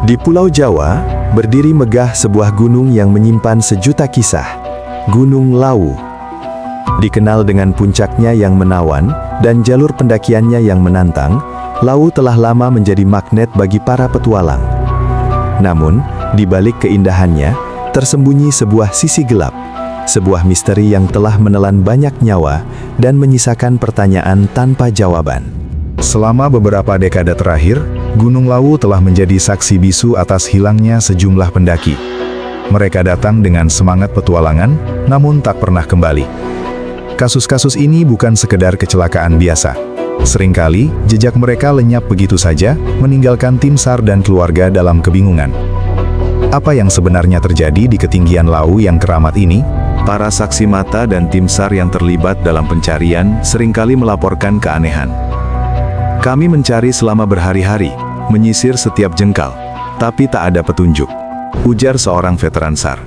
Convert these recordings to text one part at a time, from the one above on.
Di Pulau Jawa, berdiri megah sebuah gunung yang menyimpan sejuta kisah, Gunung Lawu. Dikenal dengan puncaknya yang menawan dan jalur pendakiannya yang menantang, Lawu telah lama menjadi magnet bagi para petualang. Namun, di balik keindahannya, tersembunyi sebuah sisi gelap, sebuah misteri yang telah menelan banyak nyawa dan menyisakan pertanyaan tanpa jawaban. Selama beberapa dekade terakhir, Gunung Lawu telah menjadi saksi bisu atas hilangnya sejumlah pendaki. Mereka datang dengan semangat petualangan, namun tak pernah kembali. Kasus-kasus ini bukan sekedar kecelakaan biasa. Seringkali, jejak mereka lenyap begitu saja, meninggalkan tim SAR dan keluarga dalam kebingungan. Apa yang sebenarnya terjadi di ketinggian Lawu yang keramat ini? Para saksi mata dan tim SAR yang terlibat dalam pencarian seringkali melaporkan keanehan. Kami mencari selama berhari-hari, menyisir setiap jengkal, tapi tak ada petunjuk, ujar seorang veteran SAR.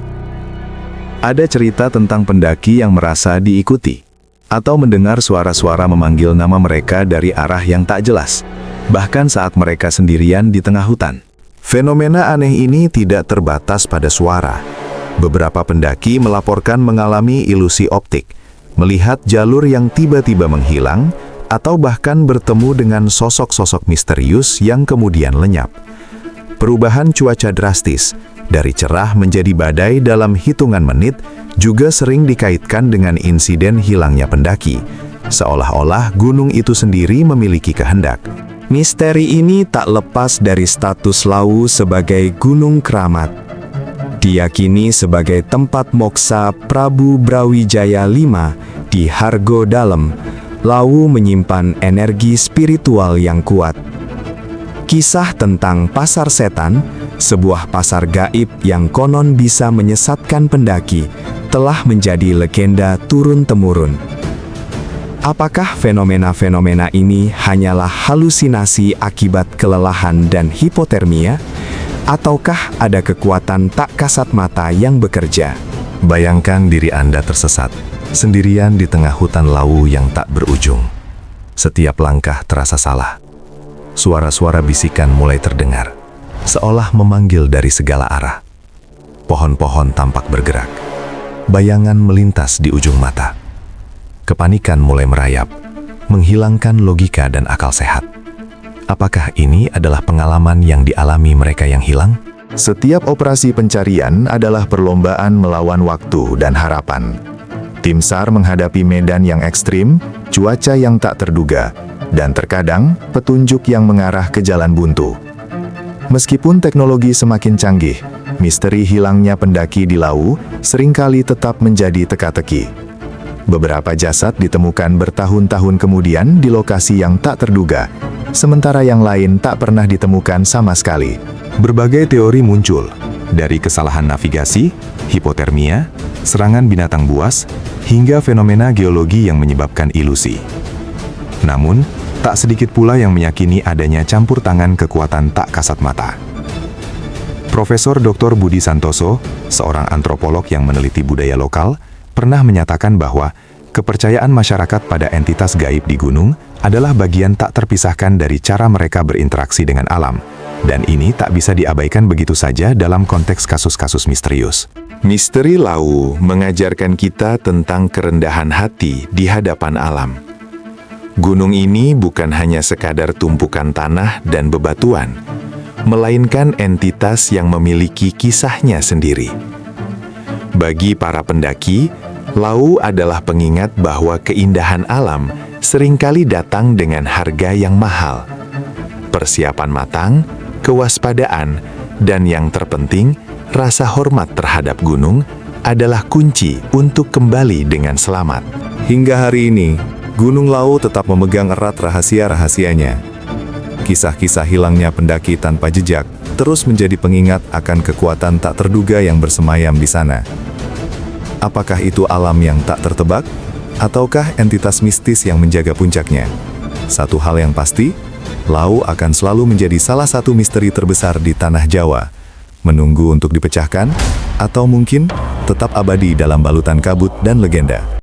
Ada cerita tentang pendaki yang merasa diikuti, atau mendengar suara-suara memanggil nama mereka dari arah yang tak jelas, bahkan saat mereka sendirian di tengah hutan. Fenomena aneh ini tidak terbatas pada suara. Beberapa pendaki melaporkan mengalami ilusi optik, melihat jalur yang tiba-tiba menghilang, atau bahkan bertemu dengan sosok-sosok misterius yang kemudian lenyap. Perubahan cuaca drastis, dari cerah menjadi badai dalam hitungan menit, juga sering dikaitkan dengan insiden hilangnya pendaki, seolah-olah gunung itu sendiri memiliki kehendak. Misteri ini tak lepas dari status Lawu sebagai gunung keramat. Diyakini sebagai tempat moksa Prabu Brawijaya V di Hargo Dalem, Lawu menyimpan energi spiritual yang kuat. Kisah tentang pasar setan, sebuah pasar gaib yang konon bisa menyesatkan pendaki, telah menjadi legenda turun-temurun. Apakah fenomena-fenomena ini hanyalah halusinasi akibat kelelahan dan hipotermia? Ataukah ada kekuatan tak kasat mata yang bekerja? Bayangkan diri Anda tersesat, sendirian di tengah hutan Lawu yang tak berujung. Setiap langkah terasa salah. Suara-suara bisikan mulai terdengar, seolah memanggil dari segala arah. Pohon-pohon tampak bergerak. Bayangan melintas di ujung mata. Kepanikan mulai merayap, menghilangkan logika dan akal sehat. Apakah ini adalah pengalaman yang dialami mereka yang hilang? Setiap operasi pencarian adalah perlombaan melawan waktu dan harapan. Tim SAR menghadapi medan yang ekstrim, cuaca yang tak terduga, dan terkadang petunjuk yang mengarah ke jalan buntu. Meskipun teknologi semakin canggih, misteri hilangnya pendaki di Lawu seringkali tetap menjadi teka-teki. Beberapa jasad ditemukan bertahun-tahun kemudian di lokasi yang tak terduga, sementara yang lain tak pernah ditemukan sama sekali. Berbagai teori muncul, dari kesalahan navigasi, hipotermia, serangan binatang buas, hingga fenomena geologi yang menyebabkan ilusi. Namun, tak sedikit pula yang meyakini adanya campur tangan kekuatan tak kasat mata. Profesor Dr. Budi Santoso, seorang antropolog yang meneliti budaya lokal, pernah menyatakan bahwa kepercayaan masyarakat pada entitas gaib di gunung adalah bagian tak terpisahkan dari cara mereka berinteraksi dengan alam, dan ini tak bisa diabaikan begitu saja dalam konteks kasus-kasus misterius. Misteri Lawu mengajarkan kita tentang kerendahan hati di hadapan alam. Gunung ini bukan hanya sekadar tumpukan tanah dan bebatuan, melainkan entitas yang memiliki kisahnya sendiri. Bagi para pendaki, Lawu adalah pengingat bahwa keindahan alam seringkali datang dengan harga yang mahal. Persiapan matang, kewaspadaan, dan yang terpenting, rasa hormat terhadap gunung adalah kunci untuk kembali dengan selamat. Hingga hari ini, Gunung Lawu tetap memegang erat rahasia-rahasianya. Kisah-kisah hilangnya pendaki tanpa jejak terus menjadi pengingat akan kekuatan tak terduga yang bersemayam di sana. Apakah itu alam yang tak tertebak? Ataukah entitas mistis yang menjaga puncaknya? Satu hal yang pasti, Lawu akan selalu menjadi salah satu misteri terbesar di tanah Jawa, menunggu untuk dipecahkan, atau mungkin tetap abadi dalam balutan kabut dan legenda.